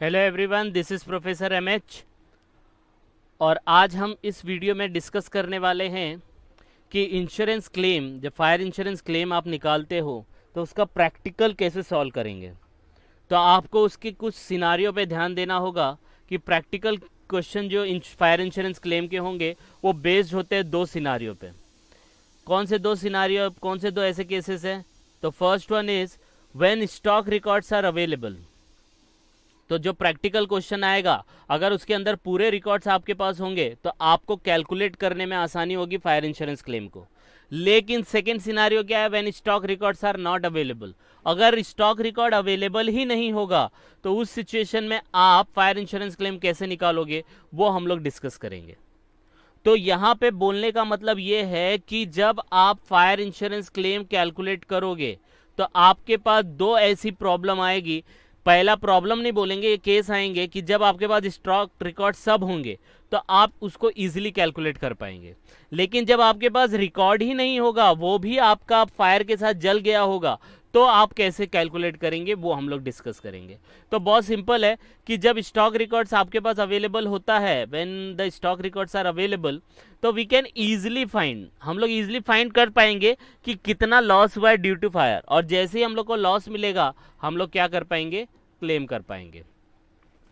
Hello everyone, this is professor MH. और आज हम इस वीडियो में डिस्कस करने वाले हैं कि इंश्योरेंस क्लेम, जब फायर इंश्योरेंस क्लेम आप निकालते हो तो उसका प्रैक्टिकल कैसे सॉल्व करेंगे। तो आपको उसके कुछ सिनारियों पे ध्यान देना होगा कि प्रैक्टिकल क्वेश्चन जो फायर इंश्योरेंस क्लेम के होंगे वो बेस्ड होते हैं दो सिनारियों पे। कौन से दो सिनारियो, कौन से दो ऐसे केसेस हैं? तो first one is when stock records are available. तो जो प्रैक्टिकल क्वेश्चन आएगा, अगर उसके अंदर पूरे रिकॉर्ड्स आपके पास होंगे तो आपको कैलकुलेट करने में आसानी होगी फायर इंश्योरेंस क्लेम को। लेकिन सेकेंड सिनारियो क्या है? When stock records are not available. अगर स्टॉक रिकॉर्ड अवेलेबल ही नहीं होगा तो उस सिचुएशन में आप फायर इंश्योरेंस क्लेम कैसे निकालोगे, वो हम लोग डिस्कस करेंगे। तो यहाँ पे बोलने का मतलब ये है कि जब आप फायर इंश्योरेंस क्लेम कैलकुलेट करोगे तो आपके पास दो ऐसी प्रॉब्लम आएगी। पहला प्रॉब्लम नहीं बोलेंगे, ये केस आएंगे कि जब आपके पास स्टॉक रिकॉर्ड सब होंगे तो आप उसको इजीली कैलकुलेट कर पाएंगे। लेकिन जब आपके पास रिकॉर्ड ही नहीं होगा, वो भी आपका फायर के साथ जल गया होगा, तो आप कैसे कैलकुलेट करेंगे वो हम लोग डिस्कस करेंगे। तो बहुत सिंपल है कि जब स्टॉक रिकॉर्ड्स आपके पास अवेलेबल होता है, when the stock records are available, तो वी कैन ईजिली फाइंड, हम लोग ईजिली फाइंड कर पाएंगे कि कितना लॉस हुआ है ड्यू टू फायर। और जैसे ही हम लोग को लॉस मिलेगा हम लोग क्या कर पाएंगे? क्लेम कर पाएंगे।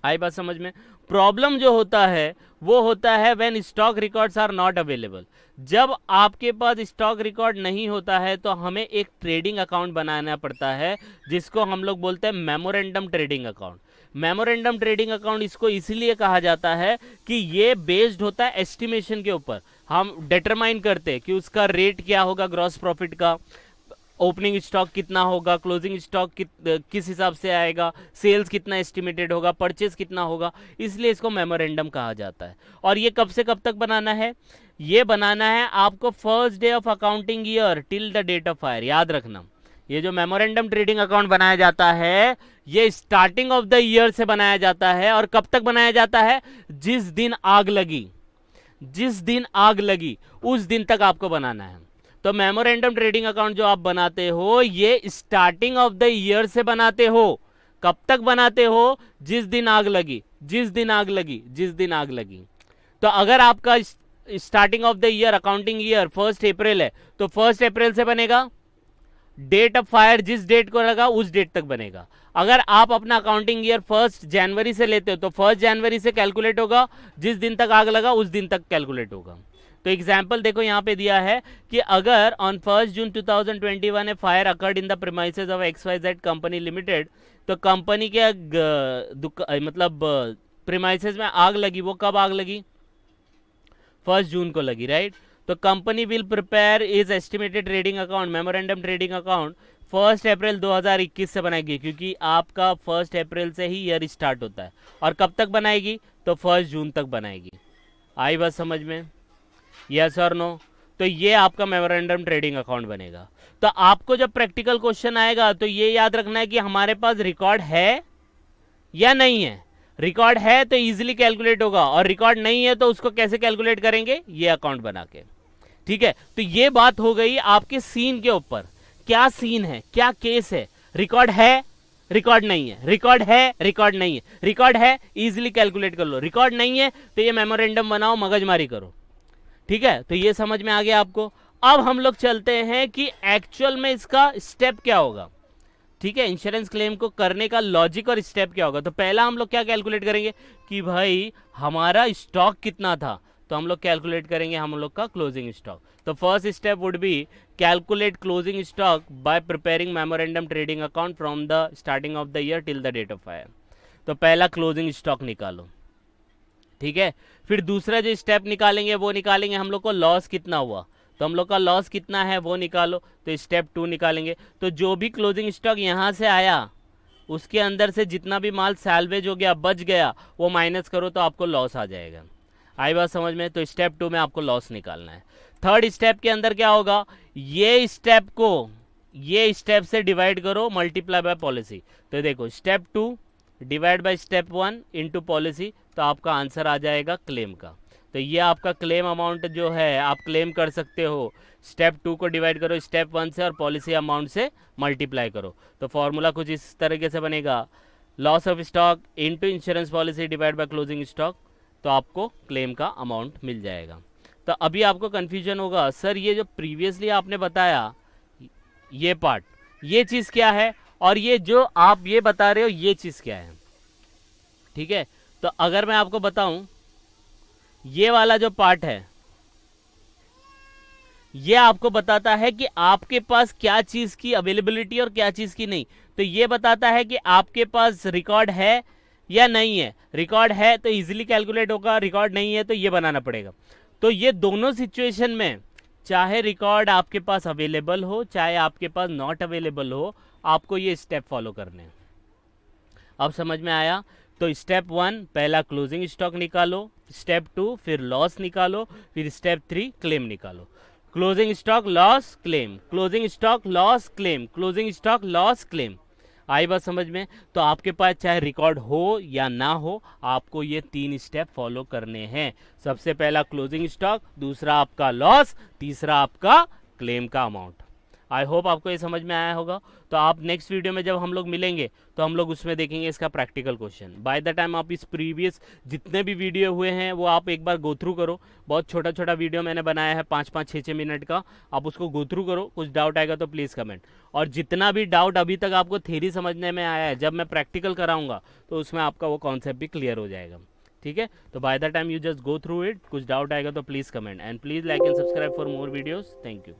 आई बात समझ में? प्रॉब्लम जो होता है वो होता है when stock records are not available. जब आपके पास स्टॉक रिकॉर्ड नहीं होता है तो हमें एक ट्रेडिंग अकाउंट बनाना पड़ता है, जिसको हम लोग बोलते हैं memorandum trading account. Memorandum trading account इसको इसीलिए कहा जाता है कि ये बेस्ड होता है एस्टिमेशन के ऊपर। हम डिटरमाइन करते हैं कि उसका रेट क्या होगा, ग्रॉस प्रॉफिट का, ओपनिंग स्टॉक कितना होगा, क्लोजिंग स्टॉक किस हिसाब से आएगा, सेल्स कितना एस्टिमेटेड होगा, परचेज कितना होगा। इसलिए इसको मेमोरेंडम कहा जाता है। और ये कब से कब तक बनाना है? ये बनाना है आपको first day of accounting year till the date of fire. याद रखना, ये जो मेमोरेंडम ट्रेडिंग अकाउंट बनाया जाता है ये स्टार्टिंग ऑफ द ईयर से बनाया जाता है। और कब तक बनाया जाता है? जिस दिन आग लगी, जिस दिन आग लगी उस दिन तक आपको बनाना है। तो मेमोरेंडम ट्रेडिंग अकाउंट जो आप बनाते हो ये स्टार्टिंग ऑफ द ईयर से बनाते हो। कब तक बनाते हो? जिस दिन आग लगी, जिस दिन आग लगी, जिस दिन आग लगी। तो अगर आपका starting of the year, accounting year 1 अप्रैल है तो 1 अप्रैल से बनेगा। डेट ऑफ फायर जिस डेट को लगा उस डेट तक बनेगा। अगर आप अपना अकाउंटिंग ईयर 1 जनवरी से लेते हो तो 1 जनवरी से कैलकुलेट होगा, जिस दिन तक आग लगा उस दिन तक कैलकुलेट होगा। तो एग्जाम्पल देखो यहाँ पे दिया है कि अगर on 1 June 2021 A fire occurred in the premises of XYZ company limited, तो कंपनी के मतलब प्रीमाइसेस में आग लगी, वो कब आग लगी? 1 जून को लगी, राइट? तो company will prepare is estimated trading account, memorandum trading account 1 अप्रैल 2021 से बनाएगी, क्योंकि आपका 1 अप्रैल से ही ईयर स्टार्ट होता है। और कब तक बनाएगी? तो 1 जून तक बनाएगी। आई बात समझ में? यस और नो? तो ये आपका मेमोरेंडम ट्रेडिंग अकाउंट बनेगा। तो आपको जब प्रैक्टिकल क्वेश्चन आएगा तो ये याद रखना है कि हमारे पास रिकॉर्ड है या नहीं है। रिकॉर्ड है तो इजीली कैलकुलेट होगा, और रिकॉर्ड नहीं है तो उसको कैसे कैलकुलेट करेंगे? ये अकाउंट बना के। ठीक है, तो ये बात हो गई आपके सीन के ऊपर। क्या सीन है, क्या केस है? रिकॉर्ड है, रिकॉर्ड नहीं है, रिकॉर्ड है, रिकॉर्ड नहीं है। रिकॉर्ड है इजीली कैलकुलेट कर लो, रिकॉर्ड नहीं है तो ये मेमोरेंडम बनाओ, मगजमारी करो। ठीक है, तो ये समझ में आ गया आपको। अब हम लोग चलते हैं कि एक्चुअल में इसका स्टेप क्या होगा। ठीक है, इंश्योरेंस क्लेम को करने का लॉजिक और स्टेप क्या होगा। तो पहला हम लोग क्या कैलकुलेट करेंगे कि भाई हमारा स्टॉक कितना था, तो हम लोग कैलकुलेट करेंगे हम लोग का क्लोजिंग स्टॉक। तो first step would be calculate closing stock by preparing memorandum trading account from the starting of the year till the date of fire. तो पहला क्लोजिंग स्टॉक निकालो। ठीक है, फिर दूसरा जो स्टेप निकालेंगे वो निकालेंगे हम लोग को लॉस कितना हुआ, तो हम लोग का लॉस कितना है वो निकालो। तो स्टेप 2 निकालेंगे। तो जो भी क्लोजिंग स्टॉक यहाँ से आया उसके अंदर से जितना भी माल सैल्वेज हो गया, बच गया, वो माइनस करो तो आपको लॉस आ जाएगा। आई बात समझ में? तो स्टेप 2 में आपको लॉस निकालना है। थर्ड स्टेप के अंदर क्या होगा? ये स्टेप को ये स्टेप से डिवाइड करो, मल्टीप्लाई बाय पॉलिसी। तो देखो step 2 divide by step 1 into policy, तो आपका आंसर आ जाएगा क्लेम का। तो ये आपका क्लेम अमाउंट जो है आप क्लेम कर सकते हो। स्टेप 2 को डिवाइड करो स्टेप 1 से और पॉलिसी अमाउंट से मल्टीप्लाई करो। तो फॉर्मूला कुछ इस तरीके से बनेगा, loss of stock into insurance policy divide by closing stock, तो आपको क्लेम का अमाउंट मिल जाएगा। तो अभी आपको कन्फ्यूजन होगा, सर ये जो प्रीवियसली आपने बताया ये पार्ट, ये चीज़ क्या है, और ये जो आप ये बता रहे हो ये चीज़ क्या है। ठीक है, तो अगर मैं आपको बताऊं, ये वाला जो पार्ट है ये आपको बताता है कि आपके पास क्या चीज़ की अवेलेबिलिटी और क्या चीज़ की नहीं। तो ये बताता है कि आपके पास रिकॉर्ड है या नहीं है। रिकॉर्ड है तो इजीली कैलकुलेट होगा, रिकॉर्ड नहीं है तो ये बनाना पड़ेगा। तो ये दोनों सिचुएशन में, चाहे रिकॉर्ड आपके पास अवेलेबल हो चाहे आपके पास नॉट अवेलेबल हो, आपको ये स्टेप फॉलो करने हैं। अब समझ में आया? तो स्टेप 1 पहला क्लोजिंग स्टॉक निकालो, स्टेप 2 फिर लॉस निकालो, फिर स्टेप 3 क्लेम निकालो। Closing stock loss claim, closing stock loss claim, closing stock loss claim. आई बात समझ में? तो आपके पास चाहे रिकॉर्ड हो या ना हो, आपको ये 3 स्टेप फॉलो करने हैं। सबसे पहला क्लोजिंग स्टॉक, दूसरा आपका लॉस, तीसरा आपका क्लेम का अमाउंट। आई होप आपको ये समझ में आया होगा। तो आप नेक्स्ट वीडियो में जब हम लोग मिलेंगे तो हम लोग उसमें देखेंगे इसका practical question. By the time आप इस प्रीवियस जितने भी वीडियो हुए हैं वो आप एक बार गो थ्रू करो। बहुत छोटा छोटा वीडियो मैंने बनाया है, 5-5, 6-6 मिनट का। आप उसको गो थ्रू करो, कुछ डाउट आएगा तो प्लीज़ कमेंट। और जितना भी डाउट अभी तक आपको थ्योरी समझने में आया है, जब मैं प्रैक्टिकल कराऊंगा तो उसमें आपका वो कॉन्सेप्ट भी क्लियर हो जाएगा। ठीक है, तो by the time you just go through it, कुछ डाउट आएगा तो please comment, and please like and subscribe for more videos. Thank you.